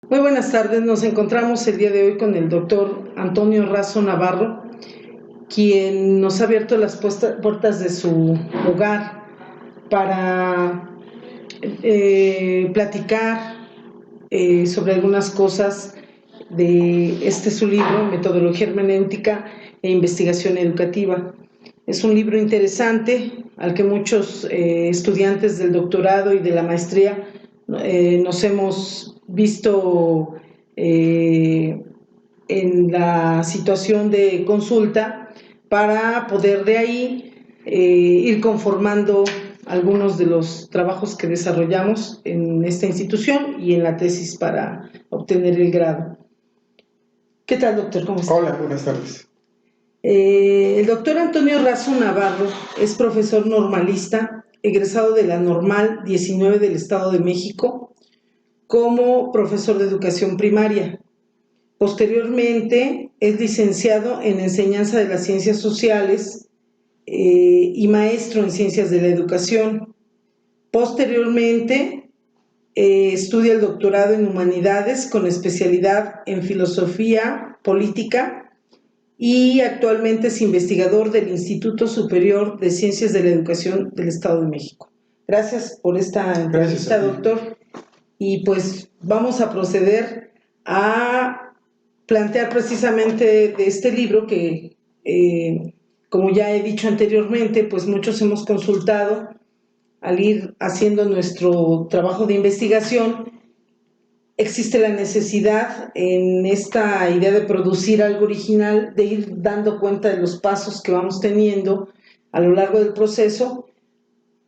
Muy buenas tardes, nos encontramos el día de hoy con el doctor Antonio Razo Navarro, quien nos ha abierto las puertas de su hogar para platicar sobre algunas cosas de su libro, Metodología Hermenéutica e Investigación Educativa. Es un libro interesante al que muchos estudiantes del doctorado y de la maestría nos hemos visto en la situación de consulta para poder de ahí ir conformando algunos de los trabajos que desarrollamos en esta institución y en la tesis para obtener el grado. ¿Qué tal, doctor? ¿Cómo está? Hola, buenas tardes. El doctor Antonio Razo Navarro es profesor normalista, egresado de la Normal 19 del Estado de México, como profesor de educación primaria. Posteriormente es licenciado en enseñanza de las ciencias sociales y maestro en ciencias de la educación. Posteriormente estudia el doctorado en humanidades con especialidad en filosofía política y actualmente es investigador del Instituto Superior de Ciencias de la Educación del Estado de México. Gracias por esta entrevista, doctor. Y pues vamos a proceder a plantear precisamente de este libro que, como ya he dicho anteriormente, pues muchos hemos consultado al ir haciendo nuestro trabajo de investigación. Existe la necesidad en esta idea de producir algo original, de ir dando cuenta de los pasos que vamos teniendo a lo largo del proceso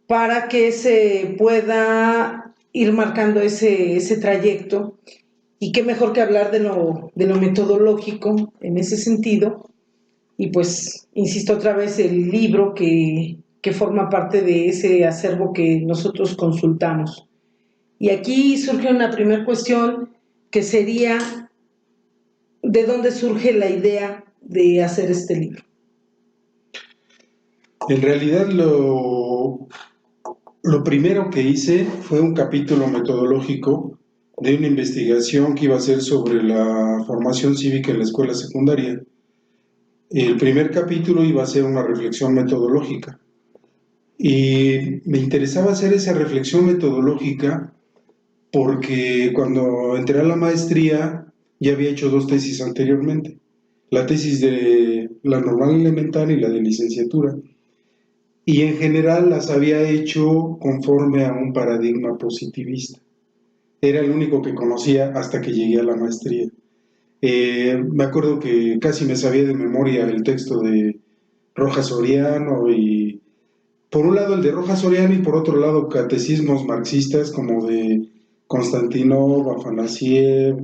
para que se pueda ir marcando ese trayecto. Y qué mejor que hablar de lo metodológico en ese sentido. Y pues, insisto otra vez, el libro que forma parte de ese acervo que nosotros consultamos. Y aquí surge una primera cuestión que sería, ¿de dónde surge la idea de hacer este libro? En realidad lo primero que hice fue un capítulo metodológico de una investigación que iba a hacer sobre la formación cívica en la escuela secundaria. El primer capítulo iba a ser una reflexión metodológica y me interesaba hacer esa reflexión metodológica porque cuando entré a la maestría ya había hecho 2 tesis anteriormente, la tesis de la normal elemental y la de licenciatura. Y en general las había hecho conforme a un paradigma positivista. Era el único que conocía hasta que llegué a la maestría. Me acuerdo que casi me sabía de memoria el texto de Rojas Soriano, y por un lado el de Rojas Soriano y por otro lado catecismos marxistas como de Konstantinov, Afanasiev,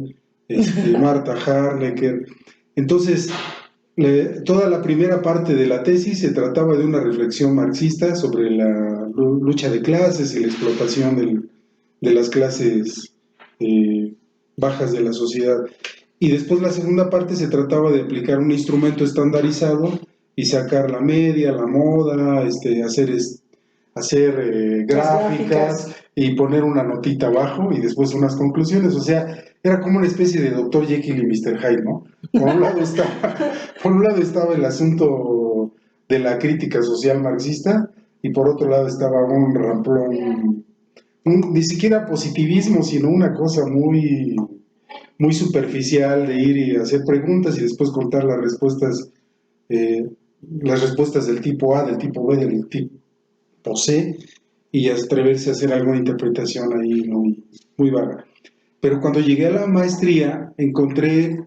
Marta Harnecker. Entonces, toda la primera parte de la tesis se trataba de una reflexión marxista sobre la lucha de clases y la explotación de las clases bajas de la sociedad. Y después la segunda parte se trataba de aplicar un instrumento estandarizado y sacar la media, la moda, hacer gráficas y poner una notita abajo y después unas conclusiones. O sea, era como una especie de Dr. Jekyll y Mr. Hyde, ¿no? Por un lado estaba el asunto de la crítica social marxista y por otro lado estaba un ramplón, ni siquiera positivismo, sino una cosa muy superficial de ir y hacer preguntas y después contar las respuestas del tipo A, del tipo B, del tipo C, y atreverse a hacer alguna interpretación ahí muy vaga. Pero cuando llegué a la maestría encontré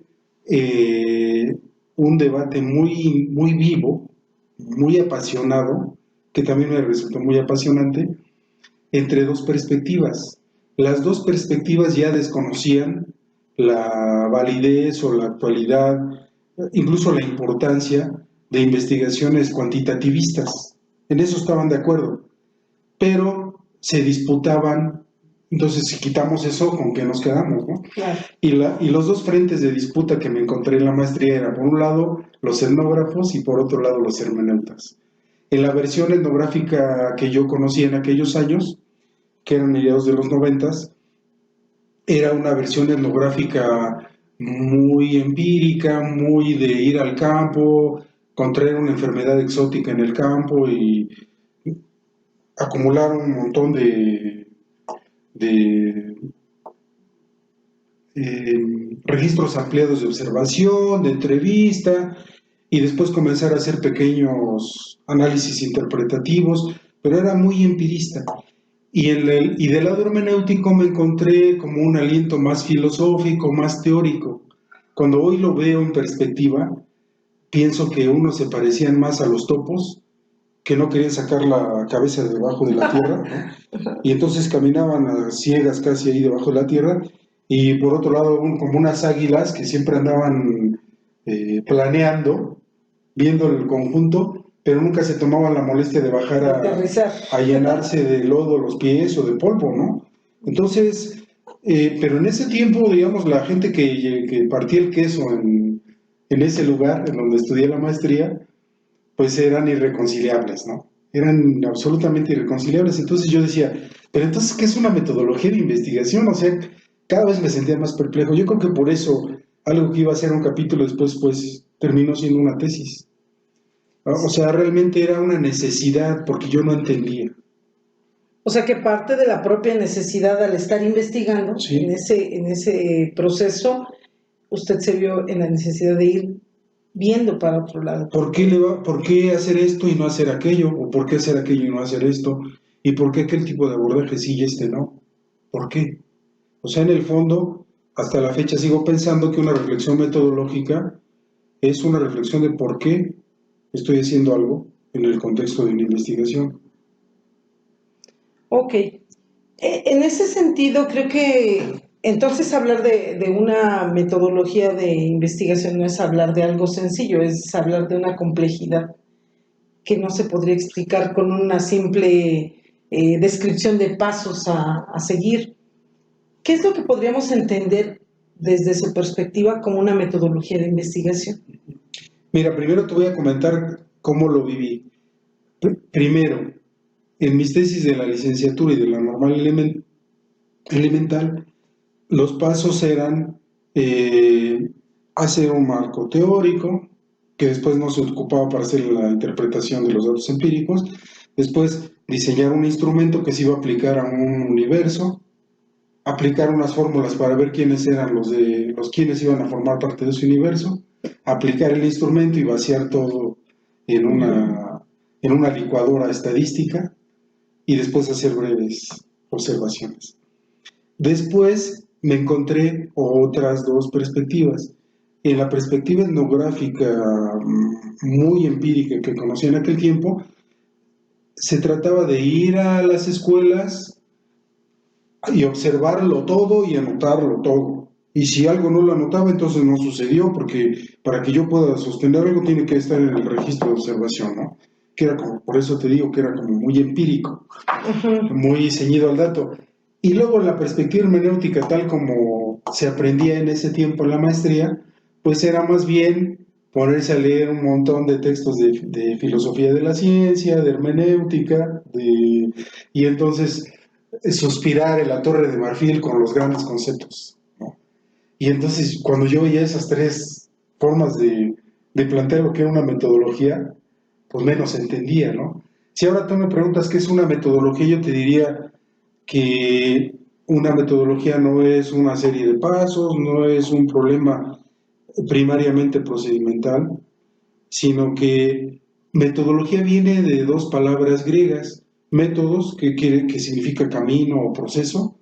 un debate muy vivo, muy apasionado, que también me resultó muy apasionante, entre 2 perspectivas. Las 2 perspectivas ya desconocían la validez o la actualidad, incluso la importancia de investigaciones cuantitativistas. En eso estaban de acuerdo, pero se disputaban. Entonces, si quitamos eso, ¿con qué nos quedamos, no? Claro. Y los 2 frentes de disputa que me encontré en la maestría eran, por un lado, los etnógrafos y por otro lado, los hermeneutas. En la versión etnográfica que yo conocí en aquellos años, que eran mediados de los 90, era una versión etnográfica muy empírica, muy de ir al campo, contraer una enfermedad exótica en el campo y acumular un montón de registros ampliados de observación, de entrevista, y después comenzar a hacer pequeños análisis interpretativos, pero era muy empirista. Y del lado hermenéutico me encontré como un aliento más filosófico, más teórico. Cuando hoy lo veo en perspectiva, pienso que unos se parecían más a los topos, que no querían sacar la cabeza debajo de la tierra, ¿no? Y entonces caminaban a ciegas casi ahí debajo de la tierra, y por otro lado como unas águilas que siempre andaban planeando, viendo el conjunto, pero nunca se tomaban la molestia de bajar a llenarse de lodo los pies o de polvo, ¿no? Entonces, pero en ese tiempo, digamos, la gente que partía el queso en ese lugar, en donde estudié la maestría, pues eran irreconciliables, ¿no? Eran absolutamente irreconciliables. Entonces yo decía, pero entonces, ¿qué es una metodología de investigación? O sea, cada vez me sentía más perplejo. Yo creo que por eso algo que iba a ser un capítulo después, pues terminó siendo una tesis. O sea, realmente era una necesidad porque yo no entendía. O sea que parte de la propia necesidad al estar investigando, Sí. en ese proceso, usted se vio en la necesidad de ir viendo para otro lado. ¿Por qué hacer esto y no hacer aquello? ¿O por qué hacer aquello y no hacer esto? ¿Y por qué aquel tipo de abordaje sí y este no? ¿Por qué? O sea, en el fondo, hasta la fecha sigo pensando que una reflexión metodológica es una reflexión de por qué estoy haciendo algo en el contexto de una investigación. Ok. En ese sentido, creo que entonces hablar de una metodología de investigación no es hablar de algo sencillo, es hablar de una complejidad que no se podría explicar con una simple descripción de pasos a seguir. ¿Qué es lo que podríamos entender desde su perspectiva como una metodología de investigación? Mira, primero te voy a comentar cómo lo viví. Primero, en mis tesis de la licenciatura y de la normal elemental, los pasos eran hacer un marco teórico, que después no se ocupaba para hacer la interpretación de los datos empíricos, después diseñar un instrumento que se iba a aplicar a un universo, aplicar unas fórmulas para ver quiénes eran los quienes iban a formar parte de ese universo, aplicar el instrumento y vaciar todo en una licuadora estadística y después hacer breves observaciones. Después me encontré otras dos perspectivas. En la perspectiva etnográfica muy empírica que conocí en aquel tiempo, se trataba de ir a las escuelas y observarlo todo y anotarlo todo. Y si algo no lo anotaba, entonces no sucedió, porque para que yo pueda sostener algo tiene que estar en el registro de observación, ¿no? Que era como, por eso te digo que era como muy empírico, muy ceñido al dato. Y luego la perspectiva hermenéutica, tal como se aprendía en ese tiempo en la maestría, pues era más bien ponerse a leer un montón de textos de filosofía de la ciencia, de hermenéutica, y entonces suspirar en la Torre de Marfil con los grandes conceptos, ¿no? Y entonces cuando yo veía esas tres formas de plantear lo que era una metodología, pues menos entendía, ¿no? Si ahora tú me preguntas qué es una metodología, yo te diría que una metodología no es una serie de pasos, no es un problema primariamente procedimental, sino que metodología viene de dos palabras griegas, métodos, que significa camino o proceso,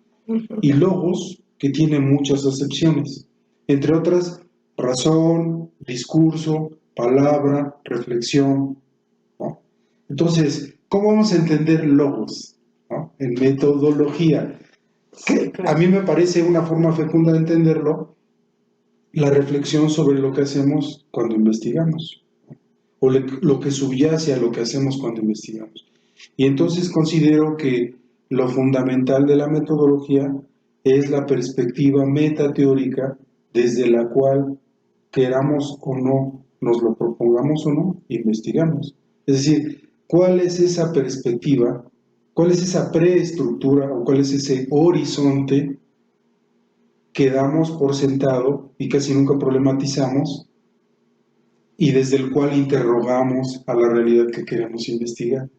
y logos, que tiene muchas acepciones, entre otras, razón, discurso, palabra, reflexión, ¿no? Entonces, ¿cómo vamos a entender logos, ¿no? En metodología? Que a mí me parece una forma fecunda de entenderlo, la reflexión sobre lo que hacemos cuando investigamos, o lo que subyace a lo que hacemos cuando investigamos. Y entonces considero que lo fundamental de la metodología es la perspectiva metateórica desde la cual, queramos o no, nos lo propongamos o no, investigamos. Es decir, ¿cuál es esa perspectiva? ¿Cuál es esa preestructura o cuál es ese horizonte que damos por sentado y casi nunca problematizamos, y desde el cual interrogamos a la realidad que queremos investigar,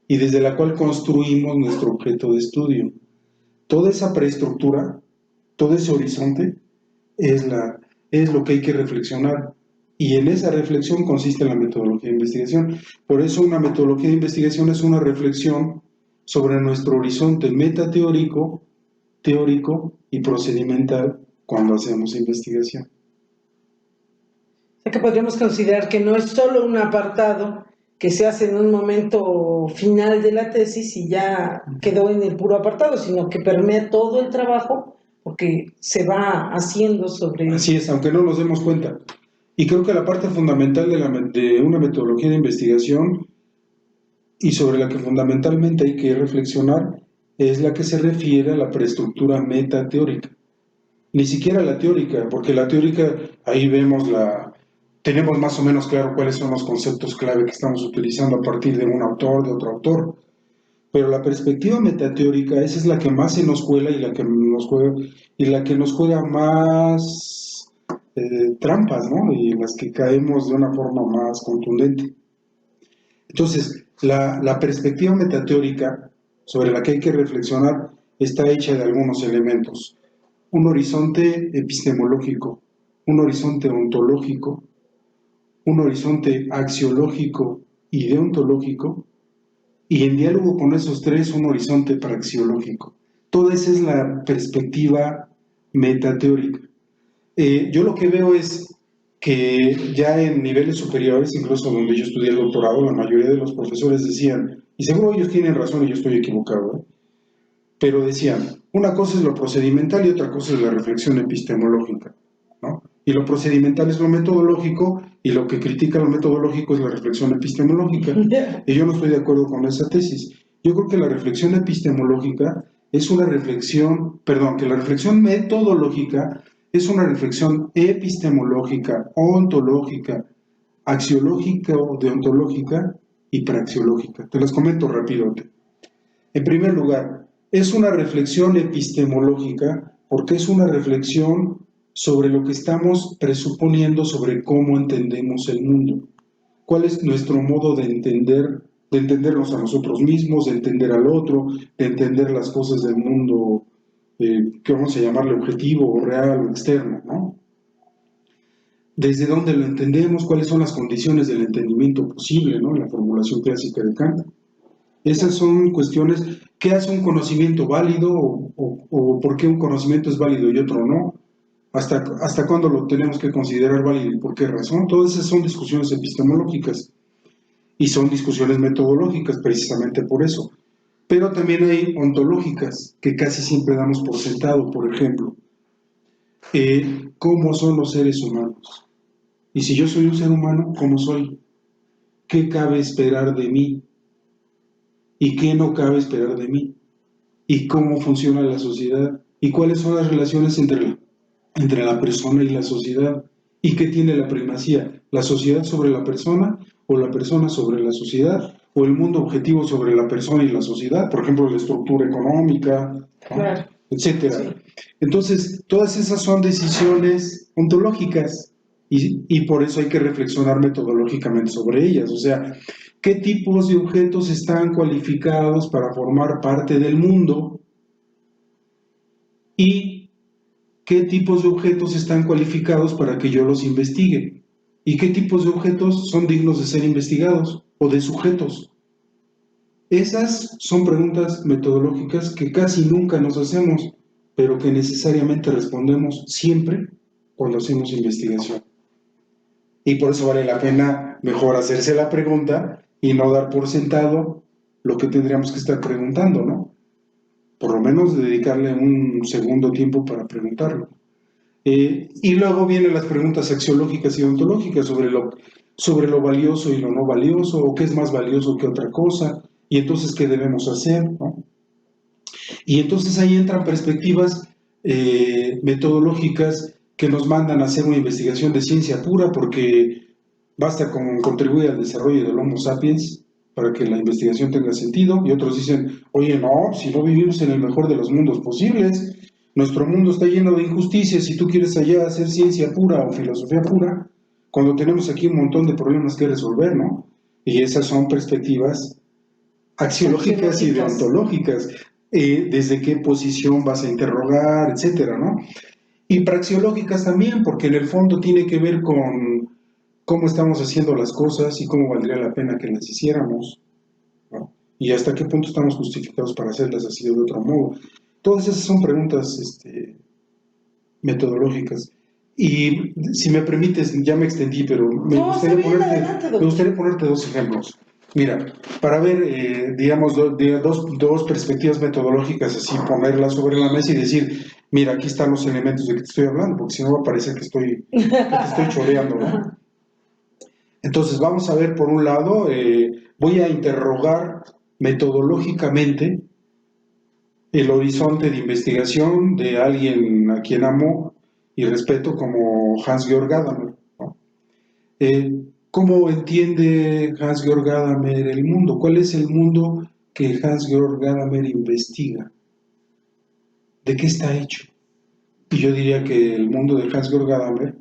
y desde la cual construimos nuestro objeto de estudio. Toda esa preestructura, todo ese horizonte, es lo que hay que reflexionar. Y en esa reflexión consiste la metodología de investigación. Por eso una metodología de investigación es una reflexión sobre nuestro horizonte metateórico, teórico y procedimental cuando hacemos investigación. O sea que podríamos considerar que no es solo un apartado que se hace en un momento final de la tesis y ya quedó en el puro apartado, sino que permea todo el trabajo porque se va haciendo sobre... Así es, aunque no nos demos cuenta. Y creo que la parte fundamental de una metodología de investigación y sobre la que fundamentalmente hay que reflexionar es la que se refiere a la preestructura metateórica. Ni siquiera la teórica, porque la teórica, ahí tenemos más o menos claro cuáles son los conceptos clave que estamos utilizando a partir de un autor, de otro autor. Pero la perspectiva metateórica, esa es la que más se nos cuela y la que nos juega más trampas, ¿no? Y en las que caemos de una forma más contundente. Entonces, la perspectiva metateórica sobre la que hay que reflexionar está hecha de algunos elementos. Un horizonte epistemológico, un horizonte ontológico, un horizonte axiológico y deontológico, y en diálogo con esos tres, un horizonte praxeológico. Toda esa es la perspectiva metateórica. Yo lo que veo es que ya en niveles superiores, incluso donde yo estudié el doctorado, la mayoría de los profesores decían, y seguro ellos tienen razón y yo estoy equivocado, pero decían, una cosa es lo procedimental y otra cosa es la reflexión epistemológica, ¿no? Y lo procedimental es lo metodológico y lo que critica lo metodológico es la reflexión epistemológica. Y yo no estoy de acuerdo con esa tesis. Yo creo que la reflexión epistemológica es una reflexión, perdón, que la reflexión metodológica es una reflexión epistemológica, ontológica, axiológica o deontológica y praxeológica. Te las comento rápido. En primer lugar, es una reflexión epistemológica porque es una reflexión sobre lo que estamos presuponiendo sobre cómo entendemos el mundo. ¿Cuál es nuestro modo de entendernos a nosotros mismos, de entender al otro, de entender las cosas del mundo, que vamos a llamarle objetivo o real o externo, ¿no? ¿Desde dónde lo entendemos? ¿Cuáles son las condiciones del entendimiento posible, ¿no? En la formulación clásica de Kant. Esas son cuestiones. ¿Qué hace un conocimiento válido o por qué un conocimiento es válido y otro no? ¿Hasta cuándo lo tenemos que considerar válido y por qué razón? Todas esas son discusiones epistemológicas y son discusiones metodológicas precisamente por eso. Pero también hay ontológicas que casi siempre damos por sentado, por ejemplo. ¿Cómo son los seres humanos? Y si yo soy un ser humano, ¿cómo soy? ¿Qué cabe esperar de mí? ¿Y qué no cabe esperar de mí? ¿Y cómo funciona la sociedad? ¿Y cuáles son las relaciones entre la persona y la sociedad? ¿Y qué tiene la primacía? ¿La sociedad sobre la persona o la persona sobre la sociedad? ¿O el mundo objetivo sobre la persona y la sociedad? Por ejemplo, la estructura económica, ¿no? Claro. Etcétera. Sí. Entonces, todas esas son decisiones ontológicas y por eso hay que reflexionar metodológicamente sobre ellas. O sea, ¿qué tipos de objetos están cualificados para formar parte del mundo? ¿Y qué tipos de objetos están cualificados para que yo los investigue? ¿Y qué tipos de objetos son dignos de ser investigados o de sujetos? Esas son preguntas metodológicas que casi nunca nos hacemos, pero que necesariamente respondemos siempre cuando hacemos investigación. Y por eso vale la pena mejor hacerse la pregunta y no dar por sentado lo que tendríamos que estar preguntando, ¿no? Por lo menos dedicarle un segundo tiempo para preguntarlo. Y luego vienen las preguntas axiológicas y ontológicas sobre lo valioso y lo no valioso, o qué es más valioso que otra cosa, y entonces qué debemos hacer, ¿no? Y entonces ahí entran perspectivas metodológicas que nos mandan a hacer una investigación de ciencia pura, porque basta con contribuir al desarrollo del Homo sapiens para que la investigación tenga sentido, y otros dicen, oye, no, si no vivimos en el mejor de los mundos posibles, Nuestro mundo está lleno de injusticias. Si tú quieres allá hacer ciencia pura o filosofía pura, cuando tenemos aquí un montón de problemas que resolver, ¿no? Y esas son perspectivas axiológicas y deontológicas. Desde qué posición vas a interrogar, etcétera, ¿no? Y praxeológicas también, porque en el fondo tiene que ver con cómo estamos haciendo las cosas y cómo valdría la pena que las hiciéramos, ¿no? Y hasta qué punto estamos justificados para hacerlas así o de otro modo. Todas esas son preguntas metodológicas. Y si me permites, ya me extendí, pero me gustaría ponerte dos ejemplos. Mira, para ver, digamos, dos perspectivas metodológicas, así ponerlas sobre la mesa y decir, mira, aquí están los elementos de que te estoy hablando, porque si no va a parecer que te estoy choreando, ¿no? Entonces, vamos a ver, por un lado, voy a interrogar metodológicamente el horizonte de investigación de alguien a quien amo y respeto como Hans-Georg Gadamer, ¿no? ¿Cómo entiende Hans-Georg Gadamer el mundo? ¿Cuál es el mundo que Hans-Georg Gadamer investiga? ¿De qué está hecho? Y yo diría que el mundo de Hans-Georg Gadamer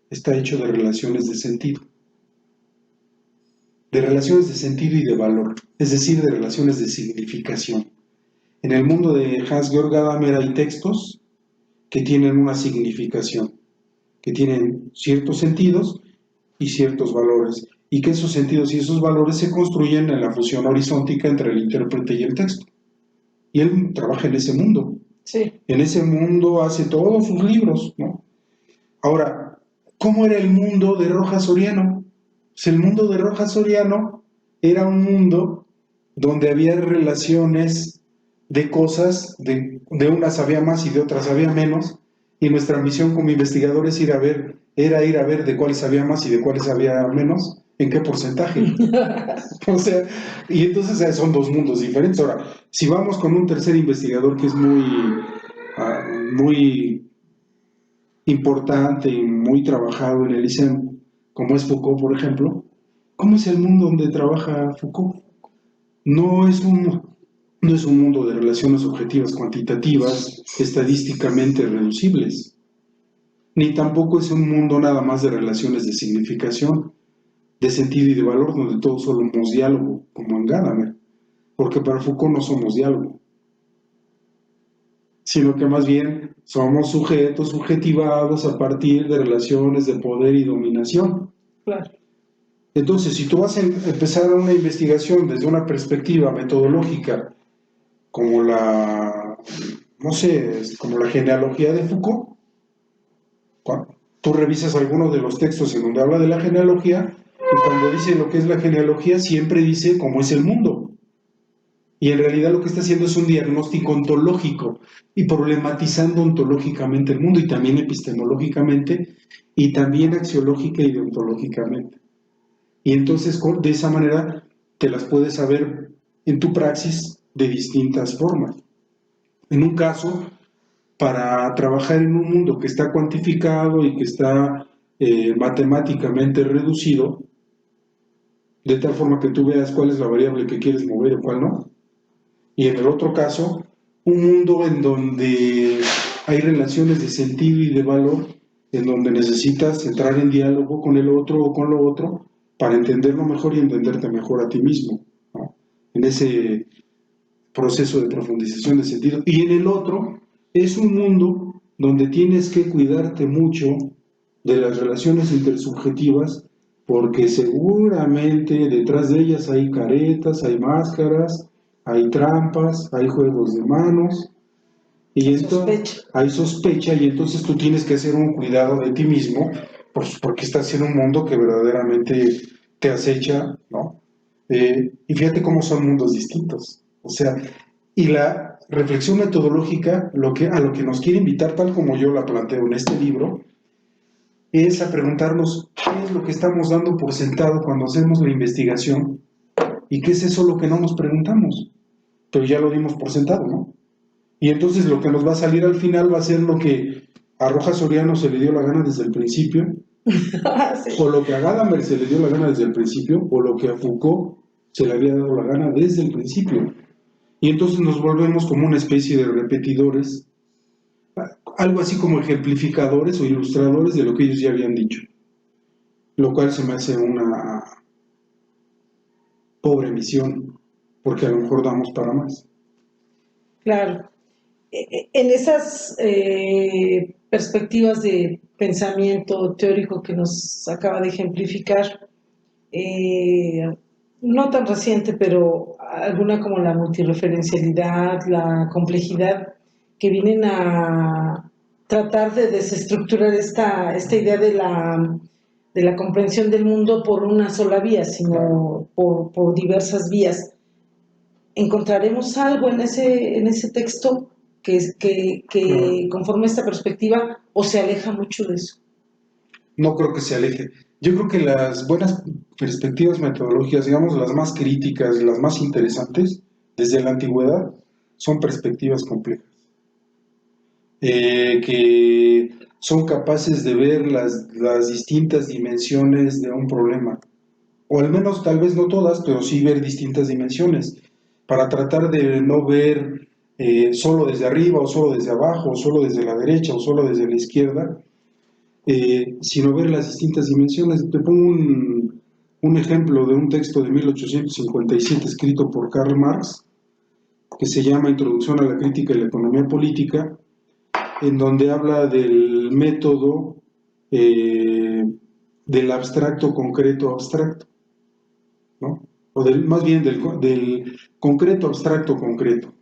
está hecho de relaciones de sentido. De relaciones de sentido y de valor, es decir, de relaciones de significación. En el mundo de Hans-Georg Gadamer hay textos que tienen una significación, que tienen ciertos sentidos y ciertos valores, y que esos sentidos y esos valores se construyen en la fusión horizontal entre el intérprete y el texto. Y él trabaja en ese mundo. Sí. En ese mundo hace todos sus libros, ¿no? Ahora, ¿cómo era el mundo de Rojas Soriano? Pues el mundo de Rojas Soriano era un mundo donde había relaciones de cosas, de unas había más y de otras había menos, y nuestra misión como investigadores era ir a ver de cuáles había más y de cuáles había menos, en qué porcentaje. O sea, y entonces son dos mundos diferentes. Ahora, si vamos con un tercer investigador que es muy importante y muy trabajado en el ISEM, como es Foucault, por ejemplo, ¿cómo es el mundo donde trabaja Foucault? No es un mundo de relaciones objetivas cuantitativas, estadísticamente reducibles, ni tampoco es un mundo nada más de relaciones de significación, de sentido y de valor, donde todos somos diálogo, como en Gadamer, porque para Foucault no somos diálogo, sino que más bien somos sujetos subjetivados a partir de relaciones de poder y dominación. Claro. Entonces, si tú vas a empezar una investigación desde una perspectiva metodológica como no sé, como la genealogía de Foucault, cuando tú revisas algunos de los textos en donde habla de la genealogía, y cuando dice lo que es la genealogía, siempre dice cómo es el mundo. Y en realidad lo que está haciendo es un diagnóstico ontológico y problematizando ontológicamente el mundo y también epistemológicamente y también axiológica y deontológicamente. Y entonces de esa manera te las puedes saber en tu praxis de distintas formas. En un caso, para trabajar en un mundo que está cuantificado y que está matemáticamente reducido, de tal forma que tú veas cuál es la variable que quieres mover o cuál no. Y en el otro caso, un mundo en donde hay relaciones de sentido y de valor, en donde necesitas entrar en diálogo con el otro o con lo otro para entenderlo mejor y entenderte mejor a ti mismo, ¿no? En ese proceso de profundización de sentido. Y en el otro, es un mundo donde tienes que cuidarte mucho de las relaciones intersubjetivas, porque seguramente detrás de ellas hay caretas, hay máscaras, hay trampas, hay juegos de manos, y entonces hay sospecha, y entonces tú tienes que hacer un cuidado de ti mismo, porque estás en un mundo que verdaderamente te acecha, ¿no? Y fíjate cómo son mundos distintos. O sea, y la reflexión metodológica, a lo que nos quiere invitar, tal como yo la planteo en este libro, es a preguntarnos qué es lo que estamos dando por sentado cuando hacemos la investigación y qué es eso lo que no nos preguntamos, pero ya lo dimos por sentado, ¿no? Y entonces lo que nos va a salir al final va a ser lo que a Rojas Soriano se le dio la gana desde el principio, sí. O lo que a Gadamer se le dio la gana desde el principio, o lo que a Foucault se le había dado la gana desde el principio. Y entonces nos volvemos como una especie de repetidores algo así como ejemplificadores o ilustradores de lo que ellos ya habían dicho, lo cual se me hace una pobre misión, porque a lo mejor damos para más. Claro. En esas perspectivas de pensamiento teórico que nos acaba de ejemplificar, eh, no tan reciente, pero alguna como la multireferencialidad, la complejidad, que vienen a tratar de desestructurar esta idea de la comprensión del mundo por una sola vía, sino por diversas vías. ¿Encontraremos algo en ese texto que conforme esta perspectiva o se aleja mucho de eso? No creo que se aleje. Yo creo que las buenas perspectivas metodológicas, digamos, las más críticas, las más interesantes, desde la antigüedad, son perspectivas complejas, que son capaces de ver las distintas dimensiones de un problema, o al menos tal vez no todas, pero sí ver distintas dimensiones, para tratar de no ver solo desde arriba, o solo desde abajo, o solo desde la derecha, o solo desde la izquierda, sino ver las distintas dimensiones. Te pongo un ejemplo de un texto de 1857 escrito por Karl Marx, que se llama Introducción a la crítica y la economía política, en donde habla del método del abstracto concreto abstracto, ¿no? O más bien del concreto abstracto concreto.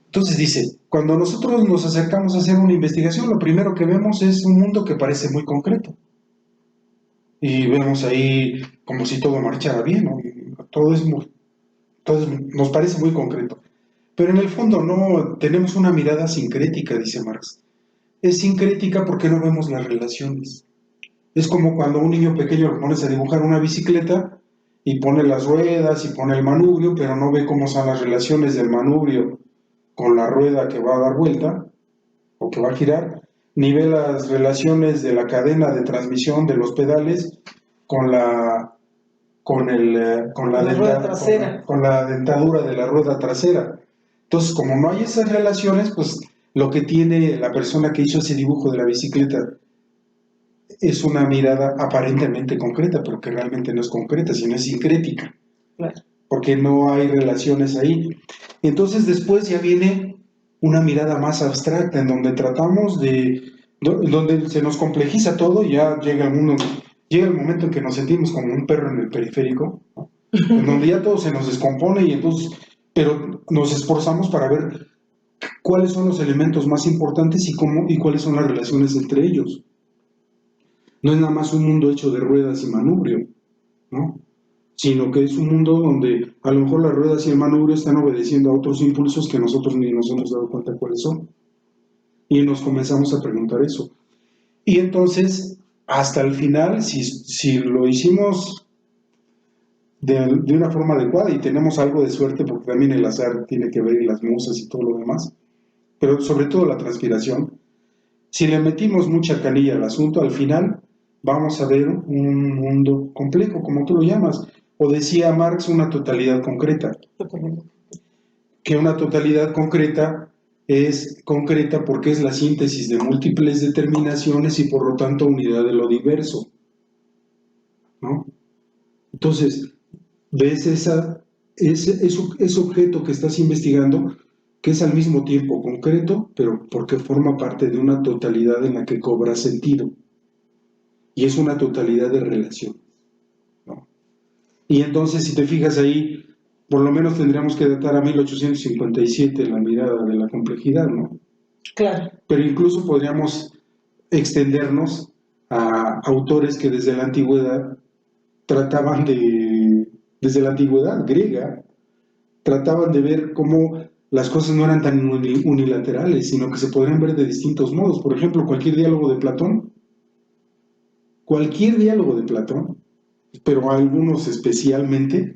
Entonces dice, cuando nosotros nos acercamos a hacer una investigación, lo primero que vemos es un mundo que parece muy concreto. Y vemos ahí como si todo marchara bien, ¿no? Todo nos parece muy concreto. Pero en el fondo no tenemos una mirada sincrética, dice Marx. Es sincrética porque no vemos las relaciones. Es como cuando a un niño pequeño lo pones a dibujar una bicicleta y pone las ruedas y pone el manubrio, pero no ve cómo son las relaciones del manubrio con la rueda que va a dar vuelta o que va a girar, ni ve las relaciones de la cadena de transmisión de los pedales con la Rueda trasera. con la dentadura de la rueda trasera. Entonces, como no hay esas relaciones, pues lo que tiene la persona que hizo ese dibujo de la bicicleta es una mirada aparentemente concreta, pero que realmente no es concreta, sino es sincrética, Claro. porque no hay relaciones ahí. Entonces después ya viene una mirada más abstracta, en donde tratamos donde se nos complejiza todo, y ya llega el momento en que nos sentimos como un perro en el periférico, ¿no? En donde ya todo se nos descompone, y entonces, pero nos esforzamos para ver cuáles son los elementos más importantes y cuáles son las relaciones entre ellos. No es nada más un mundo hecho de ruedas y manubrio, ¿no? Sino que es un mundo donde a lo mejor las ruedas y el manubrio están obedeciendo a otros impulsos que nosotros ni nos hemos dado cuenta cuáles son. Y nos comenzamos a preguntar eso. Y entonces, hasta el final, si lo hicimos de una forma adecuada, y tenemos algo de suerte, porque también el azar tiene que ver, y las musas y todo lo demás, pero sobre todo la transpiración, si le metimos mucha canilla al asunto, al final vamos a ver un mundo complejo, como tú lo llamas, o decía Marx, una totalidad concreta. Que una totalidad concreta es concreta porque es la síntesis de múltiples determinaciones y por lo tanto unidad de lo diverso, ¿no? Entonces, ves ese objeto que estás investigando, que es al mismo tiempo concreto, pero porque forma parte de una totalidad en la que cobra sentido. Y es una totalidad de relaciones, ¿no? Y entonces, si te fijas ahí, por lo menos tendríamos que datar a 1857 la mirada de la complejidad, ¿no? Claro. Pero incluso podríamos extendernos a autores que desde la antigüedad desde la antigüedad griega, trataban de ver cómo las cosas no eran tan unilaterales, sino que se podrían ver de distintos modos. Por ejemplo, cualquier diálogo de Platón, pero algunos especialmente,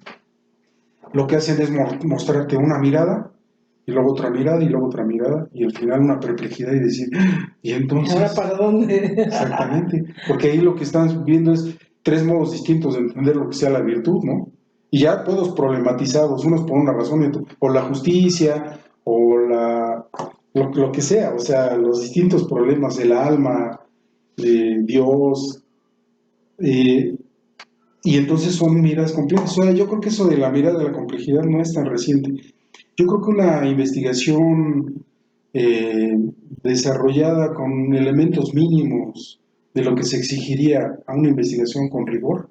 lo que hacen es mostrarte una mirada, y luego otra mirada, y luego otra mirada, y al final una perplejidad y decir, ¿y entonces? ¿Ahora para dónde? Exactamente, porque ahí lo que están viendo es tres modos distintos de entender lo que sea la virtud, ¿no? Y ya todos problematizados, unos por una razón, o la justicia, o lo que sea, o sea, los distintos problemas del alma, de Dios, eh, y entonces son miradas complejas. O sea, yo creo que eso de la mirada de la complejidad no es tan reciente. Yo creo que una investigación eh, desarrollada con elementos mínimos de lo que se exigiría a una investigación con rigor,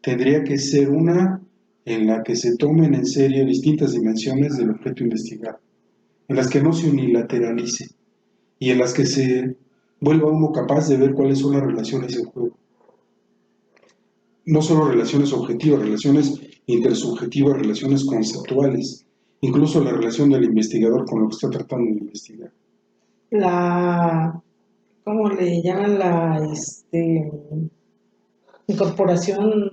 tendría que ser una en la que se tomen en serio distintas dimensiones del objeto investigado, en las que no se unilateralice y en las que se vuelva uno capaz de ver cuáles son las relaciones en juego. No solo relaciones objetivas, relaciones intersubjetivas, relaciones conceptuales, incluso la relación del investigador con lo que está tratando de investigar. La, ¿cómo le llaman? Incorporación,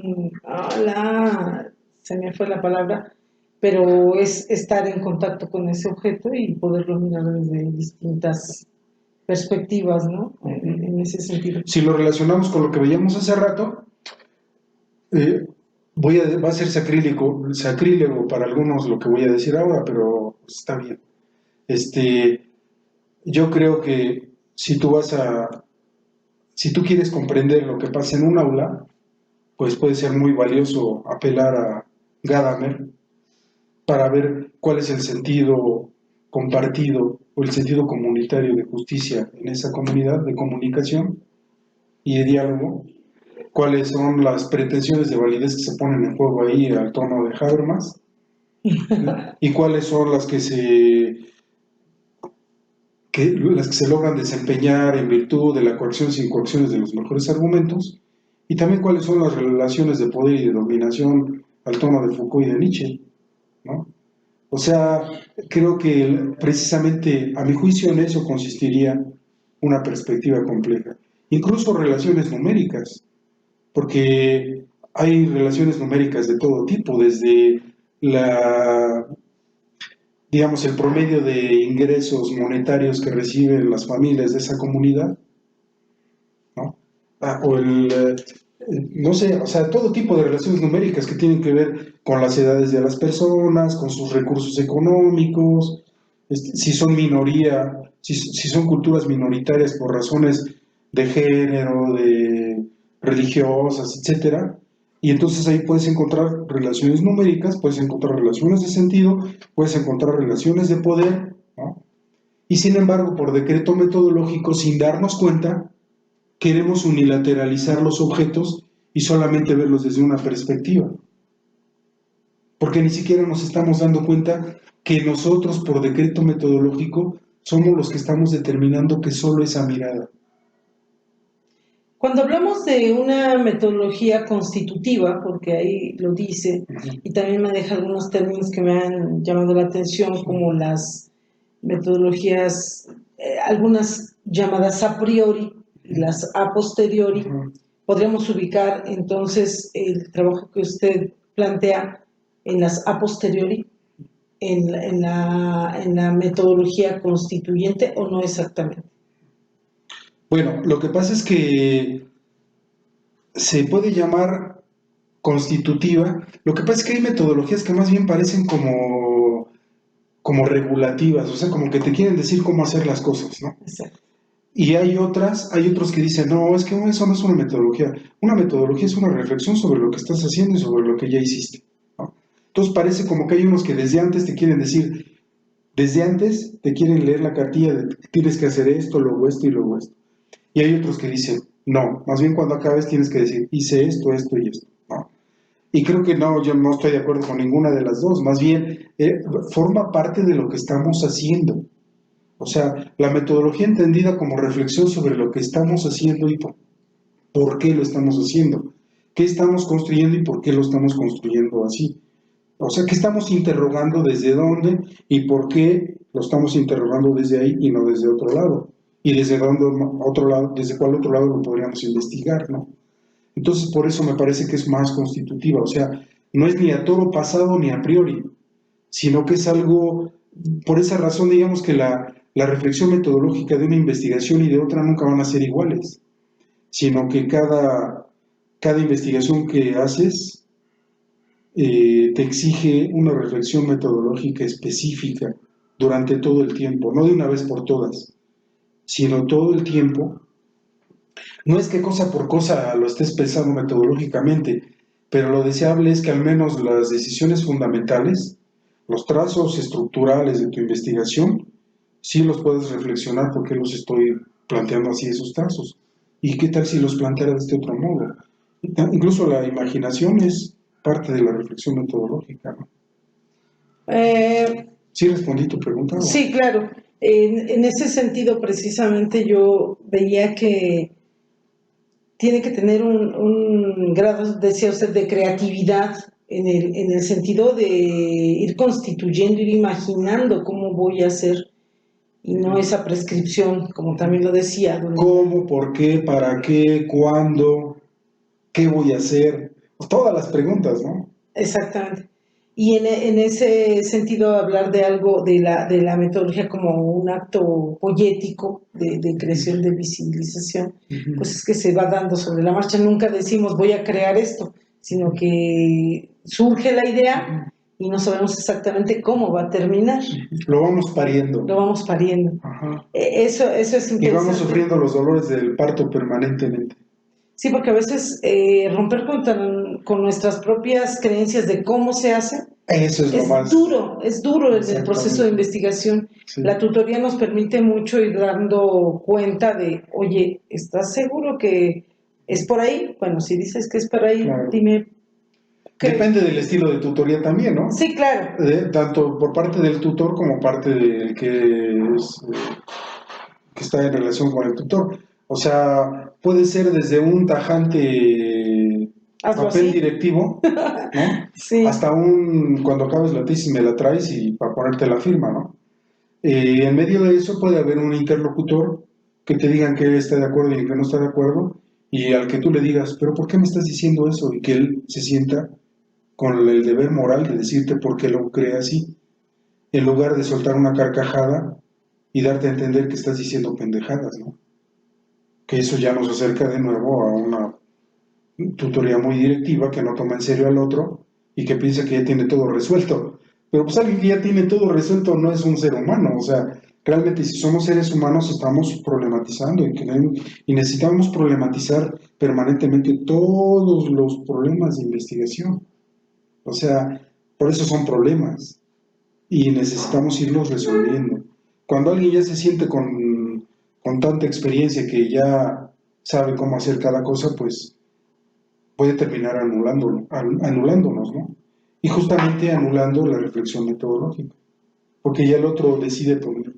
se me fue la palabra, pero es estar en contacto con ese objeto y poderlo mirar desde distintas perspectivas, ¿no? En ese sentido. Si lo relacionamos con lo que veíamos hace rato, eh, va a ser sacrílego para algunos lo que voy a decir ahora, pero pues, está bien. Yo creo que si tú quieres comprender lo que pasa en un aula, pues puede ser muy valioso apelar a Gadamer para ver cuál es el sentido compartido o el sentido comunitario de justicia en esa comunidad de comunicación y de diálogo, cuáles son las pretensiones de validez que se ponen en juego ahí al tono de Habermas, y cuáles son las que se logran desempeñar en virtud de la coerción sin coerciones de los mejores argumentos, y también cuáles son las relaciones de poder y de dominación al tono de Foucault y de Nietzsche, ¿no? O sea, creo que precisamente, a mi juicio, en eso consistiría una perspectiva compleja. Incluso relaciones numéricas, porque hay relaciones numéricas de todo tipo, desde digamos, el promedio de ingresos monetarios que reciben las familias de esa comunidad, ¿no? No sé, o sea, todo tipo de relaciones numéricas que tienen que ver con las edades de las personas, con sus recursos económicos, si son minoría, si son culturas minoritarias por razones de género, de religiosas, etcétera. Y entonces ahí puedes encontrar relaciones numéricas, puedes encontrar relaciones de sentido, puedes encontrar relaciones de poder, ¿no? Y sin embargo, por decreto metodológico, sin darnos cuenta, queremos unilateralizar los objetos y solamente verlos desde una perspectiva. Porque ni siquiera nos estamos dando cuenta que nosotros, por decreto metodológico, somos los que estamos determinando que solo esa mirada. Cuando hablamos de una metodología constitutiva, porque ahí lo dice, y también maneja algunos términos que me han llamado la atención, como las metodologías, algunas llamadas a priori y las a posteriori, podríamos ubicar entonces el trabajo que usted plantea en las a posteriori, en la metodología constituyente, o no exactamente. Bueno, lo que pasa es que se puede llamar constitutiva. Lo que pasa es que hay metodologías que más bien parecen como regulativas, o sea, como que te quieren decir cómo hacer las cosas, ¿no? Exacto. Y hay otros que dicen, no, es que eso no es una metodología. Una metodología es una reflexión sobre lo que estás haciendo y sobre lo que ya hiciste, ¿no? Entonces parece como que hay unos que desde antes te quieren decir, desde antes te quieren leer la cartilla de tienes que hacer esto, luego esto y luego esto. Y hay otros que dicen, no, más bien cuando acabes tienes que decir, hice esto, esto y esto, ¿no? Y creo que no, yo no estoy de acuerdo con ninguna de las dos, más bien forma parte de lo que estamos haciendo. O sea, la metodología entendida como reflexión sobre lo que estamos haciendo y por qué lo estamos haciendo, qué estamos construyendo y por qué lo estamos construyendo así. O sea, qué estamos interrogando desde dónde y por qué lo estamos interrogando desde ahí y no desde otro lado. Y desde dónde otro lado, desde cuál otro lado lo podríamos investigar, ¿no? Entonces, por eso me parece que es más constitutiva. O sea, no es ni a toro pasado ni a priori, sino que es algo, por esa razón, digamos que la reflexión metodológica de una investigación y de otra nunca van a ser iguales, sino que cada investigación que haces te exige una reflexión metodológica específica durante todo el tiempo, no de una vez por todas, sino todo el tiempo. No es que cosa por cosa lo estés pensando metodológicamente, pero lo deseable es que al menos las decisiones fundamentales, los trazos estructurales de tu investigación, sí los puedes reflexionar por qué los estoy planteando así esos trazos. ¿Y qué tal si los planteara de este otro modo? Incluso la imaginación es parte de la reflexión metodológica, ¿no? ¿Sí respondí tu pregunta? Sí, claro. En ese sentido, precisamente yo veía que tiene que tener un grado, decía usted, de creatividad en el sentido de ir constituyendo, ir imaginando cómo voy a hacer y no esa prescripción, como también lo decía. ¿Cómo? ¿Por qué? ¿Para qué? ¿Cuándo? ¿Qué voy a hacer? Todas las preguntas, ¿no? Exactamente. Y en ese sentido hablar de algo, de la metodología como un acto poético de creación, de visibilización, pues es que se va dando sobre la marcha. Nunca decimos voy a crear esto, sino que surge la idea y no sabemos exactamente cómo va a terminar. Lo vamos pariendo. Lo vamos pariendo. Ajá. Eso es interesante. Y vamos sufriendo los dolores del parto permanentemente. Sí, porque a veces romper con nuestras propias creencias de cómo se hace eso es lo más duro en el proceso de investigación. Sí. La tutoría nos permite mucho ir dando cuenta de, oye, ¿estás seguro que es por ahí? Bueno, si dices que es por ahí, claro. Dime. Depende del estilo de tutoría también, ¿no? Sí, claro. Tanto por parte del tutor como parte del que está en relación con el tutor. O sea, puede ser desde un tajante papel directivo, ¿no? Sí. Hasta cuando acabes la tesis me la traes y para ponerte la firma, ¿no? En medio de eso puede haber un interlocutor que te digan que él está de acuerdo y que no está de acuerdo, y al que tú le digas, pero ¿por qué me estás diciendo eso? Y que él se sienta con el deber moral de decirte por qué lo cree así, en lugar de soltar una carcajada y darte a entender que estás diciendo pendejadas, ¿no? Que eso ya nos acerca de nuevo a una tutoría muy directiva que no toma en serio al otro y que piensa que ya tiene todo resuelto. Pero pues alguien que ya tiene todo resuelto no es un ser humano, o sea, realmente si somos seres humanos estamos problematizando y necesitamos problematizar permanentemente todos los problemas de investigación. O sea, por eso son problemas y necesitamos irlos resolviendo. Cuando alguien ya se siente con tanta experiencia que ya sabe cómo hacer cada cosa, pues puede terminar anulándonos, ¿no? Y justamente anulando la reflexión metodológica, porque ya el otro decide poner.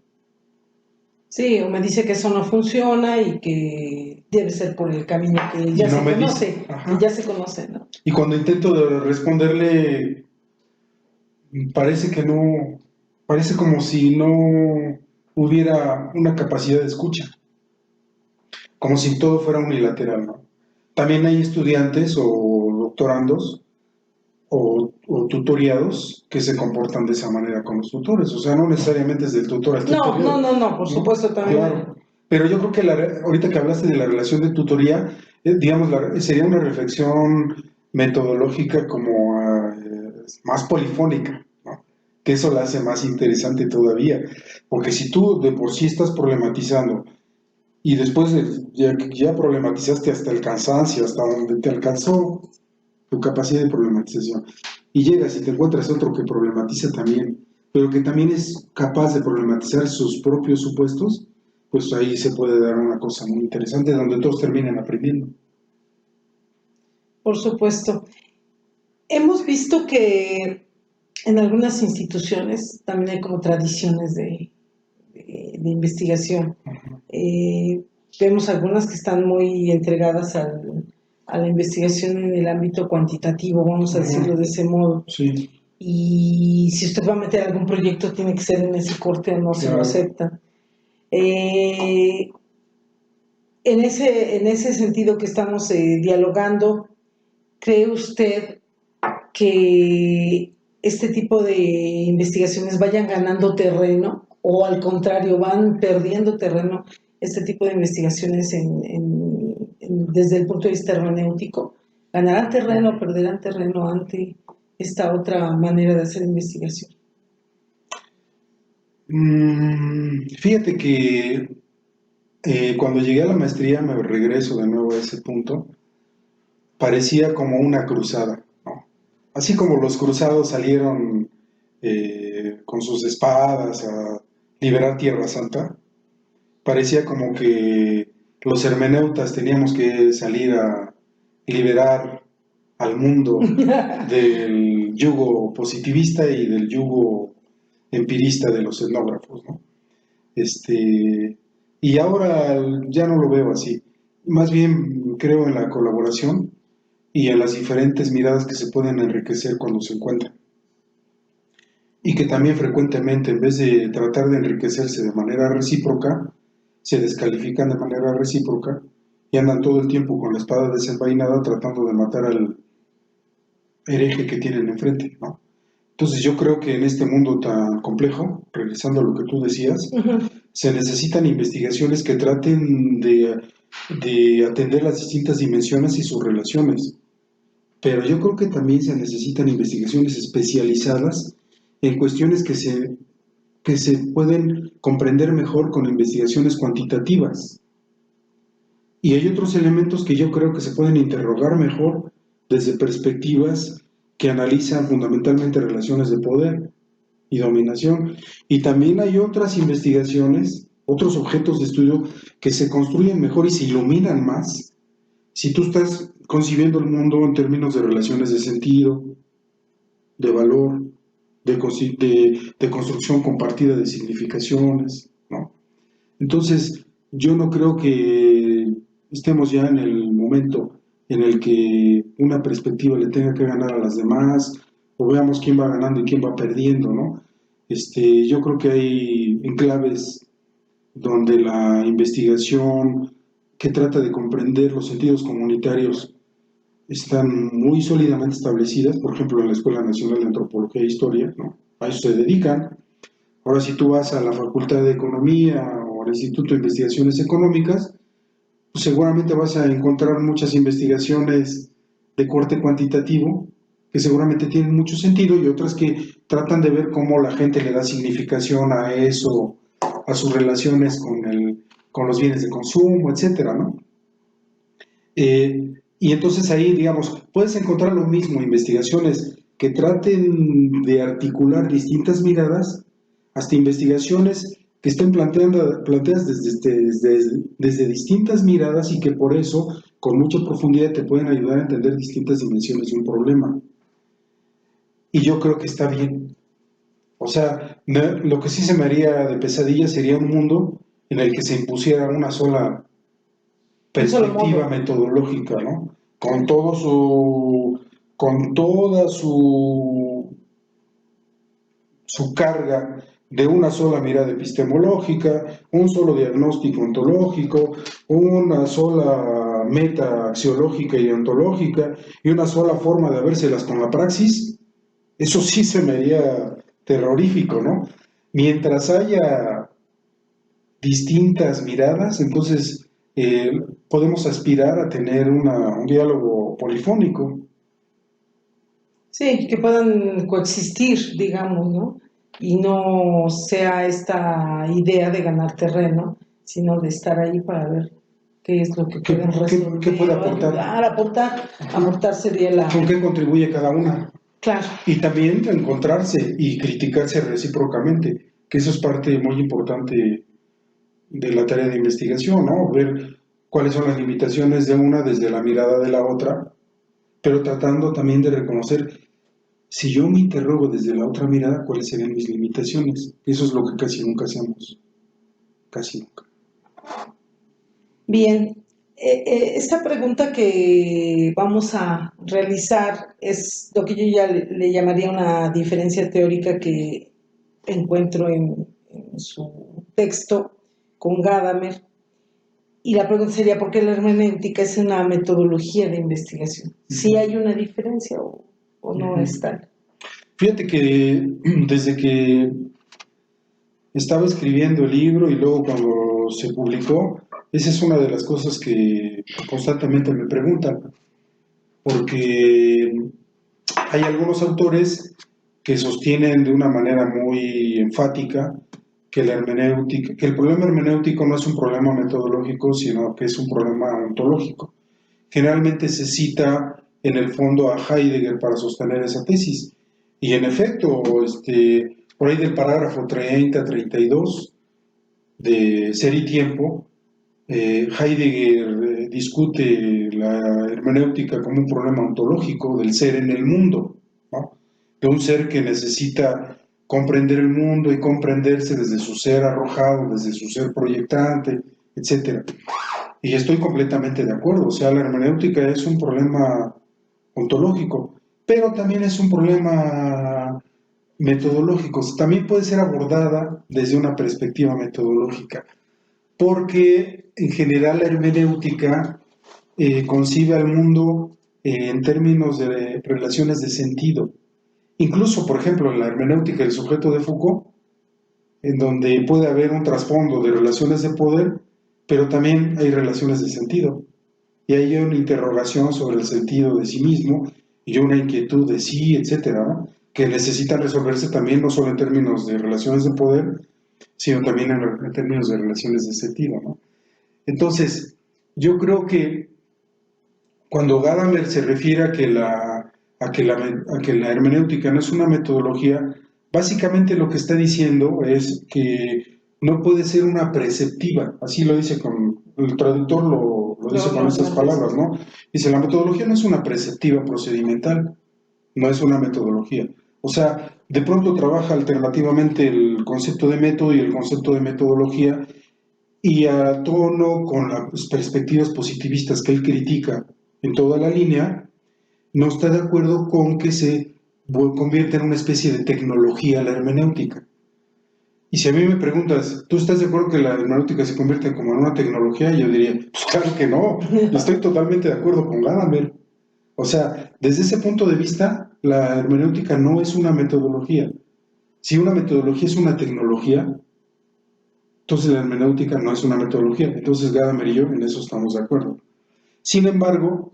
Sí, o me dice que eso no funciona y que debe ser por el camino que ya se conoce, que ya se conoce, ¿no? Y cuando intento responderle, parece como si no hubiera una capacidad de escucha, como si todo fuera unilateral, ¿no? También hay estudiantes o doctorandos o tutoriados que se comportan de esa manera con los tutores, o sea, no necesariamente es del tutor al tutor. No, por supuesto también. Claro, pero yo creo que ahorita que hablaste de la relación de tutoría, digamos, sería una reflexión metodológica como más polifónica, ¿no? Que eso la hace más interesante todavía, porque si tú de por sí estás problematizando y después ya problematizaste hasta el cansancio, hasta donde te alcanzó tu capacidad de problematización, y llegas y te encuentras otro que problematiza también, pero que también es capaz de problematizar sus propios supuestos, pues ahí se puede dar una cosa muy interesante donde todos terminan aprendiendo. Por supuesto. Hemos visto que en algunas instituciones también hay como tradiciones de investigación. Vemos algunas que están muy entregadas a la investigación en el ámbito cuantitativo, vamos a decirlo de ese modo. Sí. Y si usted va a meter algún proyecto, tiene que ser en ese corte o no se lo acepta. En ese sentido que estamos dialogando, ¿cree usted que este tipo de investigaciones vayan ganando terreno o al contrario van perdiendo terreno este tipo de investigaciones desde el punto de vista hermenéutico? ¿Ganarán terreno o perderán terreno ante esta otra manera de hacer investigación? Fíjate que cuando llegué a la maestría, me regreso de nuevo a ese punto, parecía como una cruzada, ¿no? Así como los cruzados salieron con sus espadas a liberar Tierra Santa, parecía como que los hermeneutas teníamos que salir a liberar al mundo del yugo positivista y del yugo empirista de los etnógrafos, ¿no? Y ahora ya no lo veo así. Más bien creo en la colaboración y en las diferentes miradas que se pueden enriquecer cuando se encuentran. Y que también frecuentemente, en vez de tratar de enriquecerse de manera recíproca, se descalifican de manera recíproca y andan todo el tiempo con la espada desenvainada tratando de matar al hereje que tienen enfrente, ¿no? Entonces yo creo que en este mundo tan complejo, regresando a lo que tú decías, se necesitan investigaciones que traten de atender las distintas dimensiones y sus relaciones. Pero yo creo que también se necesitan investigaciones especializadas en cuestiones que se pueden comprender mejor con investigaciones cuantitativas. Y hay otros elementos que yo creo que se pueden interrogar mejor desde perspectivas que analizan fundamentalmente relaciones de poder y dominación. Y también hay otras investigaciones, otros objetos de estudio que se construyen mejor y se iluminan más si tú estás concibiendo el mundo en términos de relaciones de sentido, de valor, de construcción compartida de significaciones, ¿no? Entonces, yo no creo que estemos ya en el momento en el que una perspectiva le tenga que ganar a las demás, o veamos quién va ganando y quién va perdiendo, ¿no? Yo creo que hay enclaves donde la investigación que trata de comprender los sentidos comunitarios están muy sólidamente establecidas, por ejemplo, en la Escuela Nacional de Antropología e Historia, ¿no? A eso se dedican. Ahora, si tú vas a la Facultad de Economía o al Instituto de Investigaciones Económicas, pues seguramente vas a encontrar muchas investigaciones de corte cuantitativo que seguramente tienen mucho sentido y otras que tratan de ver cómo la gente le da significación a eso, a sus relaciones con los bienes de consumo, etcétera, ¿no? Y entonces ahí, digamos, puedes encontrar lo mismo, investigaciones que traten de articular distintas miradas, hasta investigaciones que estén planteadas desde distintas miradas y que por eso, con mucha profundidad, te pueden ayudar a entender distintas dimensiones de un problema. Y yo creo que está bien. O sea, lo que sí se me haría de pesadilla sería un mundo en el que se impusiera una sola perspectiva metodológica, ¿no? Con toda su carga de una sola mirada epistemológica, un solo diagnóstico ontológico, una sola meta axiológica y ontológica y una sola forma de habérselas con la praxis. Eso sí se me haría terrorífico, ¿no? Mientras haya distintas miradas, entonces podemos aspirar a tener un diálogo polifónico. Sí, que puedan coexistir, digamos, ¿no? Y no sea esta idea de ganar terreno, sino de estar ahí para ver qué es lo que pueden resolver. ¿Qué puede aportar? Aportar sería la... ¿Con qué contribuye cada una? Claro. Y también encontrarse y criticarse recíprocamente, que eso es parte muy importante de la tarea de investigación, ¿no? Ver cuáles son las limitaciones de una desde la mirada de la otra, pero tratando también de reconocer, si yo me interrogo desde la otra mirada, cuáles serían mis limitaciones. Eso es lo que casi nunca hacemos. Casi nunca. Bien. Esta pregunta que vamos a realizar es lo que yo ya le llamaría una diferencia teórica que encuentro en su texto con Gadamer. Y la pregunta sería, ¿por qué la hermenéutica es una metodología de investigación? ¿Sí hay una diferencia o no es tal? Fíjate que desde que estaba escribiendo el libro y luego cuando se publicó, esa es una de las cosas que constantemente me preguntan, porque hay algunos autores que sostienen de una manera muy enfática que la hermenéutica, que el problema hermenéutico no es un problema metodológico, sino que es un problema ontológico. Generalmente se cita en el fondo a Heidegger para sostener esa tesis. Y en efecto, por ahí del parágrafo 30-32 de Ser y Tiempo, Heidegger discute la hermenéutica como un problema ontológico del ser en el mundo, ¿no? De un ser que necesita comprender el mundo y comprenderse desde su ser arrojado, desde su ser proyectante, etc. Y estoy completamente de acuerdo, o sea, la hermenéutica es un problema ontológico, pero también es un problema metodológico, también puede ser abordada desde una perspectiva metodológica, porque en general la hermenéutica concibe al mundo en términos de relaciones de sentido. Incluso, por ejemplo, en la hermenéutica del sujeto de Foucault, en donde puede haber un trasfondo de relaciones de poder, pero también hay relaciones de sentido. Y hay una interrogación sobre el sentido de sí mismo y una inquietud de sí, etcétera, ¿no? Que necesitan resolverse también no solo en términos de relaciones de poder, sino también en términos de relaciones de sentido, ¿no? Entonces, yo creo que cuando Gadamer se refiere a que la hermenéutica no es una metodología, básicamente lo que está diciendo es que no puede ser una preceptiva, así lo dice el traductor lo dice con estas palabras, ¿no? Dice, la metodología no es una preceptiva procedimental, no es una metodología. O sea, de pronto trabaja alternativamente el concepto de método y el concepto de metodología, y a tono con las perspectivas positivistas que él critica en toda la línea, no está de acuerdo con que se convierta en una especie de tecnología la hermenéutica. Y si a mí me preguntas, ¿tú estás de acuerdo que la hermenéutica se convierte como en una tecnología? Yo diría, pues claro que no, estoy totalmente de acuerdo con Gadamer. O sea, desde ese punto de vista, la hermenéutica no es una metodología. Si una metodología es una tecnología, entonces la hermenéutica no es una metodología. Entonces Gadamer y yo en eso estamos de acuerdo. Sin embargo,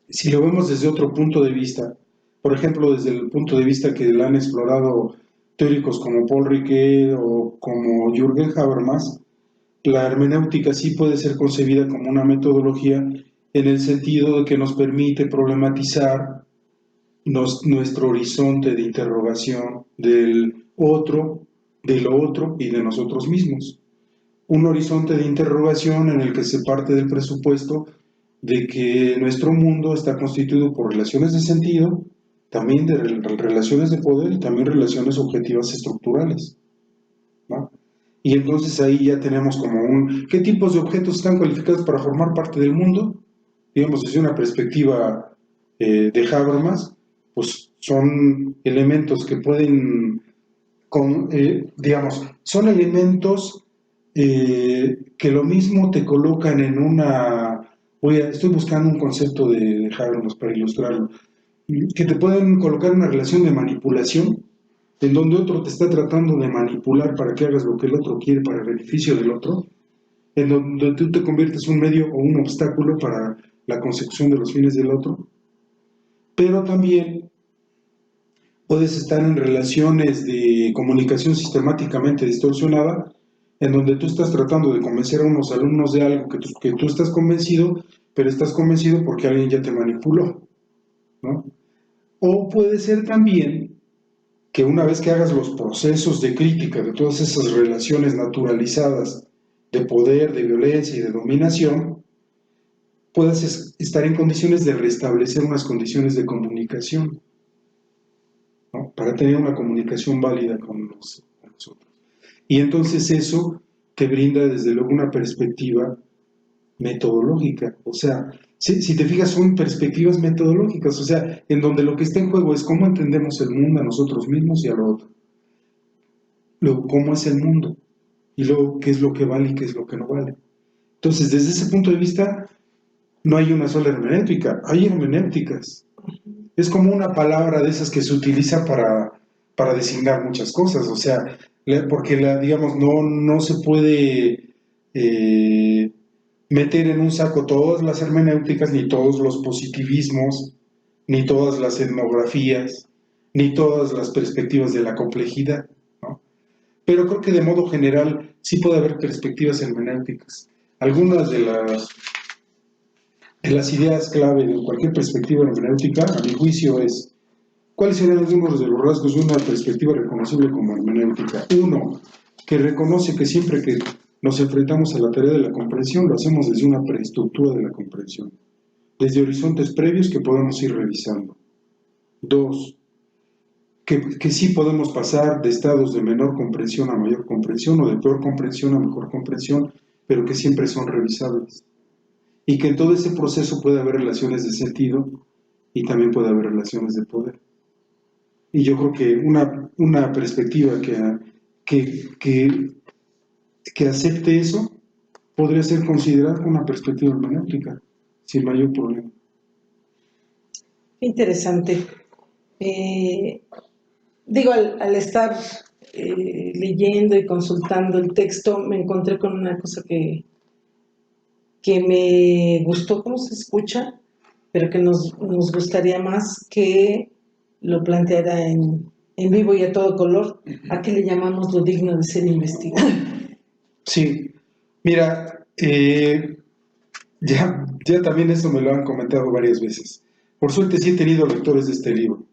si lo vemos desde otro punto de vista, por ejemplo, desde el punto de vista que la han explorado teóricos como Paul Ricoeur o como Jürgen Habermas, la hermenéutica sí puede ser concebida como una metodología en el sentido de que nos permite problematizar nuestro horizonte de interrogación del otro, de lo otro y de nosotros mismos. Un horizonte de interrogación en el que se parte del presupuesto de que nuestro mundo está constituido por relaciones de sentido, también de relaciones de poder y también relaciones objetivas estructurales, ¿no? Y entonces ahí ya tenemos como ¿qué tipos de objetos están cualificados para formar parte del mundo? Digamos, desde una perspectiva de Habermas, pues son elementos que pueden, digamos, son elementos que lo mismo te colocan en estoy buscando un concepto de Habermas para ilustrarlo, que te pueden colocar en una relación de manipulación, en donde otro te está tratando de manipular para que hagas lo que el otro quiere para el beneficio del otro, en donde tú te conviertes un medio o un obstáculo para la consecución de los fines del otro, pero también puedes estar en relaciones de comunicación sistemáticamente distorsionada, en donde tú estás tratando de convencer a unos alumnos de algo que tú estás convencido, pero estás convencido porque alguien ya te manipuló, ¿no? O puede ser también que una vez que hagas los procesos de crítica de todas esas relaciones naturalizadas de poder, de violencia y de dominación, puedas estar en condiciones de restablecer unas condiciones de comunicación, ¿no? Para tener una comunicación válida con los otros. Y entonces eso te brinda desde luego una perspectiva metodológica, o sea, si te fijas son perspectivas metodológicas, o sea, en donde lo que está en juego es cómo entendemos el mundo a nosotros mismos y al otro, luego cómo es el mundo, y luego qué es lo que vale y qué es lo que no vale. Entonces, desde ese punto de vista, no hay una sola hermenéutica, hay hermenéuticas. Es como una palabra de esas que se utiliza para designar muchas cosas, o sea, porque digamos, no se puede meter en un saco todas las hermenéuticas, ni todos los positivismos, ni todas las etnografías, ni todas las perspectivas de la complejidad, ¿no? pero creo que de modo general sí puede haber perspectivas hermenéuticas. Algunas de las ideas clave de cualquier perspectiva hermenéutica, a mi juicio, es ¿cuáles serían algunos de los rasgos de una perspectiva reconocible como hermenéutica? Uno, que reconoce que siempre que nos enfrentamos a la tarea de la comprensión, lo hacemos desde una preestructura de la comprensión, desde horizontes previos que podemos ir revisando. Dos, que sí podemos pasar de estados de menor comprensión a mayor comprensión o de peor comprensión a mejor comprensión, pero que siempre son revisables. Y que en todo ese proceso puede haber relaciones de sentido y también puede haber relaciones de poder. Y yo creo que una perspectiva que acepte eso podría ser considerada una perspectiva hermenéutica, sin mayor problema. Interesante. Digo, al estar leyendo y consultando el texto, me encontré con una cosa que me gustó cómo se escucha, pero que nos gustaría más que lo planteara en vivo y a todo color. ¿A qué le llamamos lo digno de ser investigado? Sí, mira, ya también eso me lo han comentado varias veces. Por suerte sí he tenido lectores de este libro.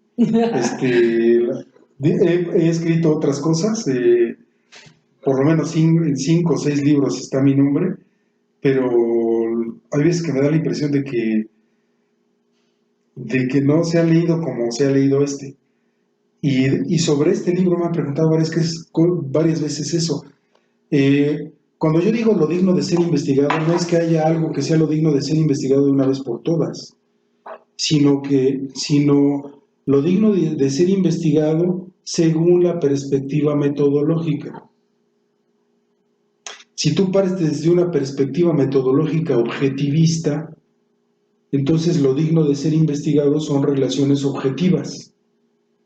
He escrito otras cosas, por lo menos en 5 o 6 libros está mi nombre, pero hay veces que me da la impresión de que no se ha leído como se ha leído este. Y sobre este libro me han preguntado varias veces eso. Cuando yo digo lo digno de ser investigado, no es que haya algo que sea lo digno de ser investigado de una vez por todas, sino lo digno de ser investigado según la perspectiva metodológica. Si tú partes desde una perspectiva metodológica objetivista, entonces lo digno de ser investigado son relaciones objetivas,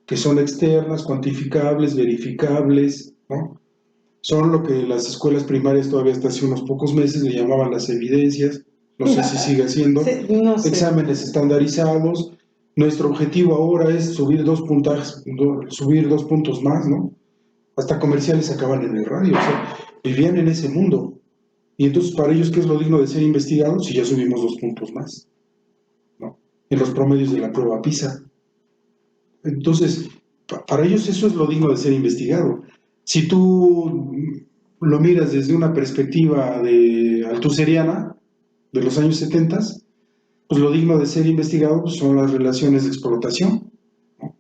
que son externas, cuantificables, verificables, ¿no? Son lo que las escuelas primarias todavía hasta hace unos pocos meses le llamaban las evidencias, no sé si sigue siendo, sí, no sé. Exámenes estandarizados. Nuestro objetivo ahora es subir 2 puntos más, ¿no? Hasta comerciales acaban en el radio, o sea, vivían en ese mundo. Y entonces para ellos, ¿qué es lo digno de ser investigado? Si ya subimos 2 puntos más, ¿no? En los promedios de la prueba PISA. Entonces, para ellos eso es lo digno de ser investigado. Si tú lo miras desde una perspectiva de altuseriana, de los años 70, pues lo digno de ser investigado pues son las relaciones de explotación, ¿no?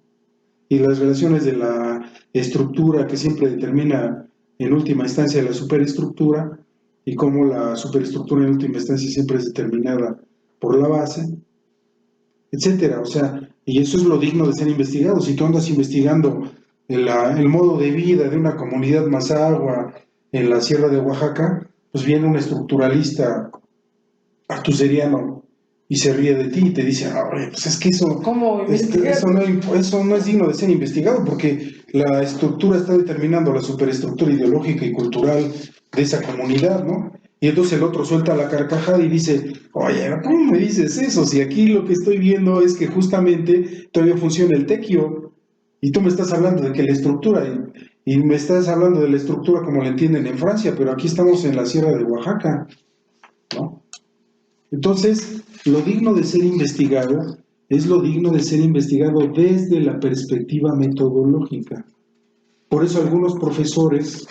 Y las relaciones de la estructura que siempre determina en última instancia la superestructura, y cómo la superestructura en última instancia siempre es determinada por la base, etcétera. O sea, y eso es lo digno de ser investigado. Si tú andas investigando el modo de vida de una comunidad mazahua en la Sierra de Oaxaca, pues viene un estructuralista artuseriano y se ríe de ti y te dice, pues es que eso no es digno de ser investigado, porque la estructura está determinando la superestructura ideológica y cultural de esa comunidad, ¿no? Y entonces el otro suelta la carcajada y dice, oye, ¿cómo me dices eso? Si aquí lo que estoy viendo es que justamente todavía funciona el tequio, y tú me estás hablando de que la estructura, y me estás hablando de la estructura como la entienden en Francia, pero aquí estamos en la Sierra de Oaxaca, ¿no? Entonces, lo digno de ser investigado es lo digno de ser investigado desde la perspectiva metodológica. Por eso algunos profesores,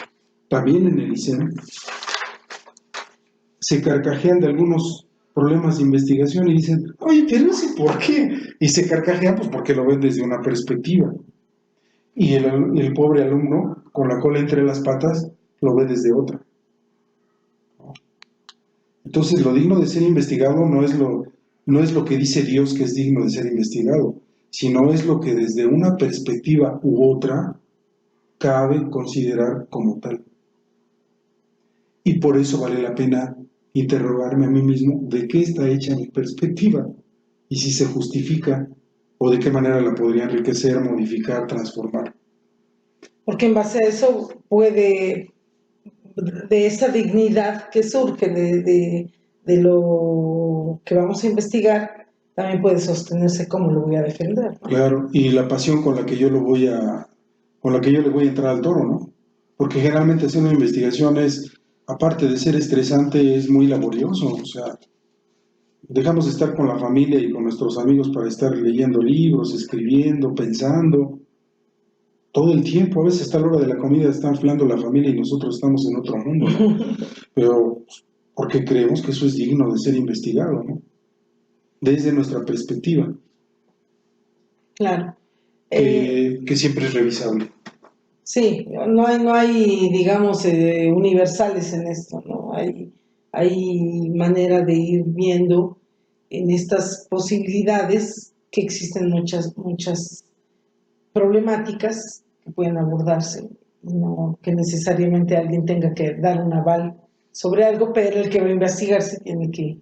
también en el ICEM, se carcajean de algunos problemas de investigación y dicen, oye, pero no sé por qué. Y se carcajean pues porque lo ven desde una perspectiva. Y el pobre alumno, con la cola entre las patas, lo ve desde otra. Entonces, lo digno de ser investigado no es lo que dice Dios que es digno de ser investigado, sino es lo que desde una perspectiva u otra cabe considerar como tal. Y por eso vale la pena interrogarme a mí mismo de qué está hecha mi perspectiva y si se justifica o de qué manera la podría enriquecer, modificar, transformar. Porque en base a eso puede, de esa dignidad que surge de lo que vamos a investigar, también puede sostenerse cómo lo voy a defender, ¿no? Claro, y la pasión con la que yo le voy a entrar al toro, ¿no? porque generalmente hacer una investigación es, aparte de ser estresante, es muy laborioso, o sea, dejamos de estar con la familia y con nuestros amigos para estar leyendo libros, escribiendo, pensando, todo el tiempo. A veces hasta la hora de la comida está enflando la familia y nosotros estamos en otro mundo, ¿no? Pero porque creemos que eso es digno de ser investigado, ¿no? Desde nuestra perspectiva, Claro. que siempre es revisable. Sí, no hay, digamos, universales en esto, ¿no? Hay manera de ir viendo en estas posibilidades que existen muchas problemáticas que pueden abordarse, y no que necesariamente alguien tenga que dar un aval sobre algo, pero el que va a investigarse tiene que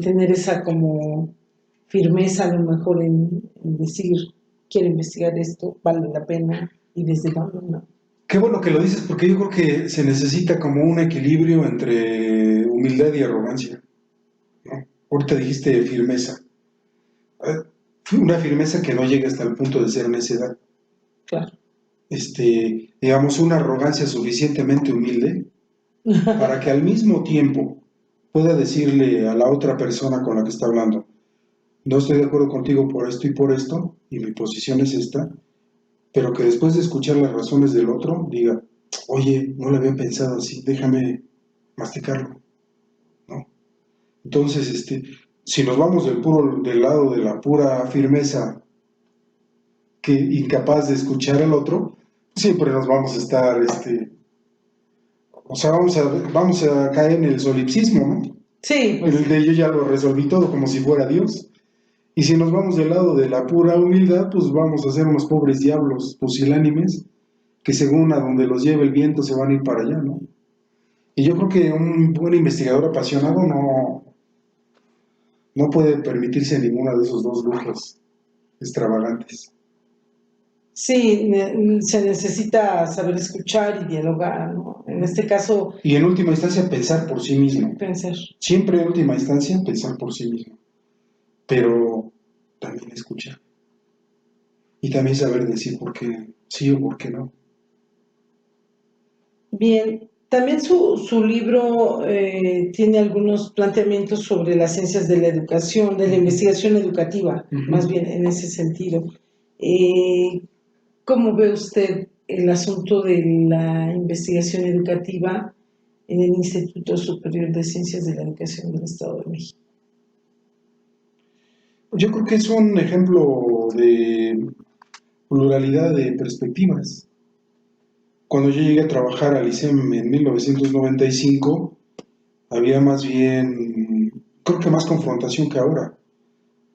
tener esa como firmeza a lo mejor en decir, quiero investigar esto, vale la pena y desde dónde, ¿no? Qué bueno que lo dices, porque yo creo que se necesita como un equilibrio entre humildad y arrogancia, ¿no? Ahorita dijiste firmeza. Una firmeza que no llegue hasta el punto de ser necedad. Claro. Digamos, una arrogancia suficientemente humilde para que al mismo tiempo pueda decirle a la otra persona con la que está hablando, no estoy de acuerdo contigo por esto, y mi posición es esta, pero que después de escuchar las razones del otro, diga, oye, no lo había pensado así, déjame masticarlo, ¿no? Entonces, si nos vamos del lado de la pura firmeza, que incapaz de escuchar al otro, siempre nos vamos a estar, o sea, vamos a caer en el solipsismo, ¿no? Sí, En pues. el de yo ya lo resolví todo como si fuera Dios. Y si nos vamos del lado de la pura humildad, pues vamos a ser unos pobres diablos pusilánimes que según a donde los lleve el viento se van a ir para allá, ¿no? Y yo creo que un buen investigador apasionado no puede permitirse ninguno de esos dos lujos extravagantes. Sí, se necesita saber escuchar y dialogar, ¿no? En este caso, Y en última instancia pensar por sí mismo. pensar. Siempre en última instancia pensar por sí mismo. Pero también escuchar. Y también saber decir por qué sí o por qué no. Bien, también su libro tiene algunos planteamientos sobre las ciencias de la educación, de la investigación educativa, más bien en ese sentido. Eh, ¿Cómo ve usted el asunto de la investigación educativa en el Instituto Superior de Ciencias de la Educación del Estado de México? Yo creo que es un ejemplo de pluralidad de perspectivas. Cuando yo llegué a trabajar al ICEM en 1995, había más bien, creo que más confrontación que ahora.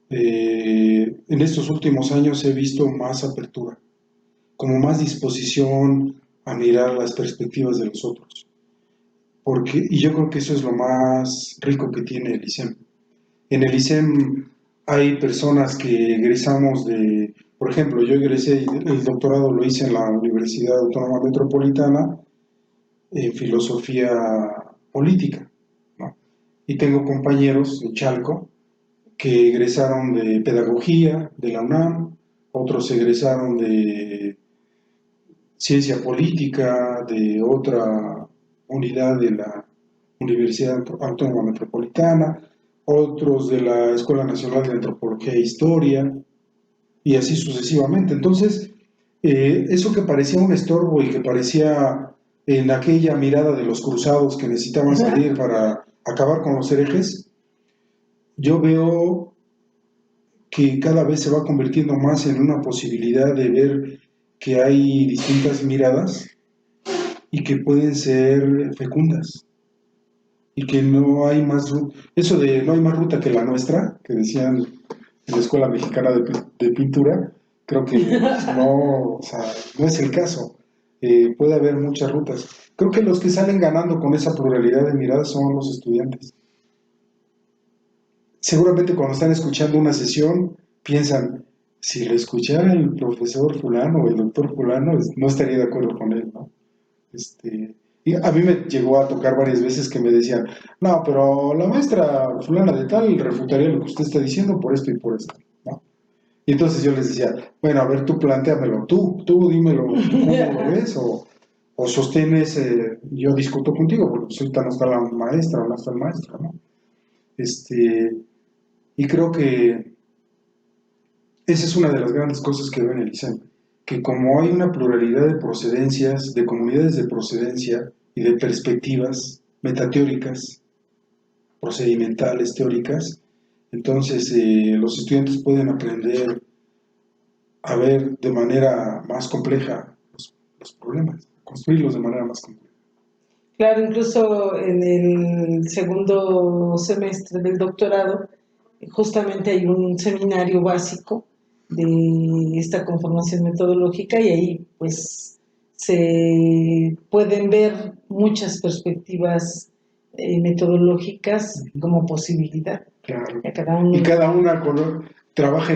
En estos últimos años he visto más apertura, como más disposición a mirar las perspectivas de los otros. Y yo creo que eso es lo más rico que tiene el ICEM. En el ICEM hay personas que egresamos por ejemplo, yo egresé, el doctorado lo hice en la Universidad Autónoma Metropolitana en filosofía política, ¿no? Y tengo compañeros de Chalco que egresaron de pedagogía de la UNAM, otros egresaron de ciencia política de otra unidad de la Universidad Autónoma Metropolitana, otros de la Escuela Nacional de Antropología e Historia, y así sucesivamente. Entonces, eso que parecía un estorbo y que parecía en aquella mirada de los cruzados que necesitaban salir para acabar con los herejes, yo veo que cada vez se va convirtiendo más en una posibilidad de ver que hay distintas miradas y que pueden ser fecundas y que no hay más, eso de no hay más ruta que la nuestra, que decían en la Escuela Mexicana de Pintura, creo que no, o sea, no es el caso. Puede haber muchas rutas. Creo que los que salen ganando con esa pluralidad de miradas son los estudiantes. Seguramente cuando están escuchando una sesión piensan, si lo escuchara el profesor fulano o el doctor fulano, no estaría de acuerdo con él, ¿no? Y a mí me llegó a tocar varias veces que me decían, no, pero la maestra fulana de tal refutaría lo que usted está diciendo por esto y por esto, ¿no? Y entonces yo les decía, bueno, a ver, tú plantéamelo, tú dímelo, ¿tú cómo lo ves? O o sostienes, yo discuto contigo, porque pues ahorita no está la maestra o no está el maestro, ¿no? Y creo que esa es una de las grandes cosas que veo en el ISEM, que como hay una pluralidad de procedencias, de comunidades de procedencia y de perspectivas metateóricas, procedimentales, teóricas, entonces los estudiantes pueden aprender a ver de manera más compleja los problemas, construirlos de manera más compleja. Claro, incluso en el segundo semestre del doctorado, justamente hay un seminario básico de esta conformación metodológica y ahí pues se pueden ver muchas perspectivas metodológicas como posibilidad. Claro. Y cada una trabaja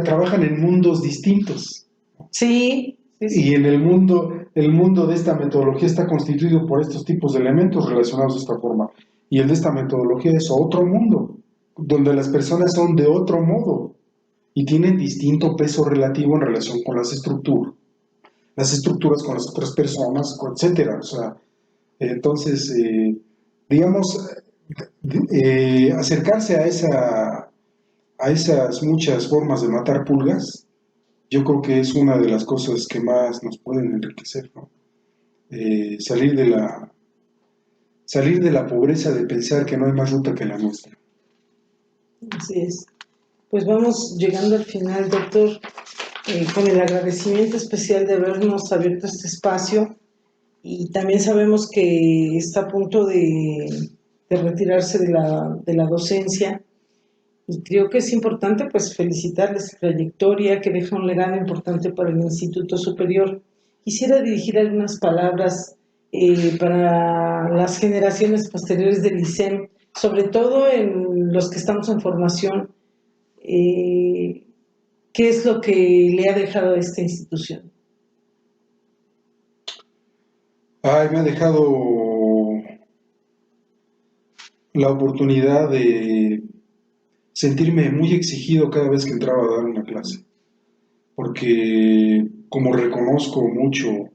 trabajan en mundos distintos. Sí, sí, sí. Y en el mundo de esta metodología está constituido por estos tipos de elementos relacionados de esta forma. Y el de esta metodología es otro mundo, donde las personas son de otro modo y tienen distinto peso relativo en relación con las estructuras con las otras personas, etcétera. O sea, entonces, digamos, acercarse a esas muchas formas de matar pulgas, yo creo que es una de las cosas que más nos pueden enriquecer, ¿no? Salir de la pobreza de pensar que no hay más ruta que la nuestra. Así es. Pues vamos llegando al final, doctor, con el agradecimiento especial de habernos abierto este espacio y también sabemos que está a punto de retirarse de la docencia y creo que es importante pues felicitarle su trayectoria que deja un legado importante para el Instituto Superior. Quisiera dirigir algunas palabras para las generaciones posteriores del ISEM, sobre todo en los que estamos en formación. ¿Qué es lo que le ha dejado a esta institución? Ay, me ha dejado la oportunidad de sentirme muy exigido cada vez que entraba a dar una clase, porque como reconozco mucho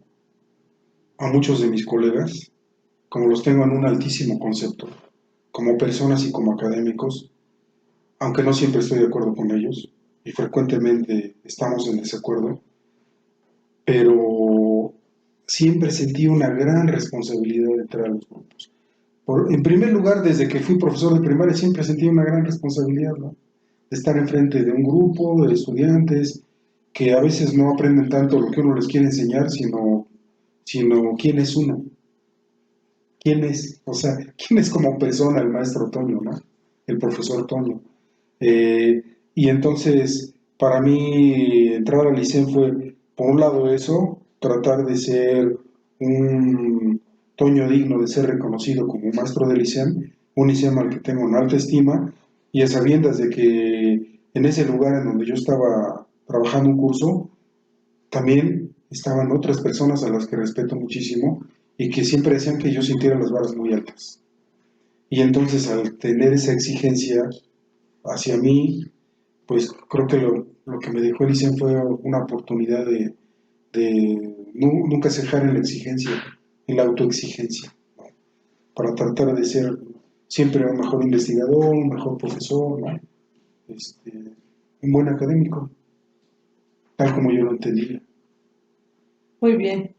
a muchos de mis colegas, como los tengo en un altísimo concepto, como personas y como académicos, aunque no siempre estoy de acuerdo con ellos, y frecuentemente estamos en desacuerdo, pero siempre sentí una gran responsabilidad de entrar a los grupos. En primer lugar, desde que fui profesor de primaria, siempre sentí una gran responsabilidad, ¿no? De estar enfrente de un grupo de estudiantes que a veces no aprenden tanto lo que uno les quiere enseñar, sino quién es uno, quién es, o sea, quién es como persona el maestro Toño, ¿no? El profesor Toño. Y entonces, para mí, entrar al ISEM fue, por un lado eso, tratar de ser un Toño digno de ser reconocido como maestro del ISEM, un ISEM al que tengo una alta estima, y a sabiendas de que en ese lugar en donde yo estaba trabajando un curso, también estaban otras personas a las que respeto muchísimo y que siempre hacían que yo sintiera las varas muy altas. Y entonces, al tener esa exigencia hacia mí, pues creo que lo que me dejó el ISEM fue una oportunidad de nunca cejar en la exigencia, en la autoexigencia, ¿no? Para tratar de ser siempre un mejor investigador, un mejor profesor, ¿no? Un buen académico, tal como yo lo entendía. Muy bien.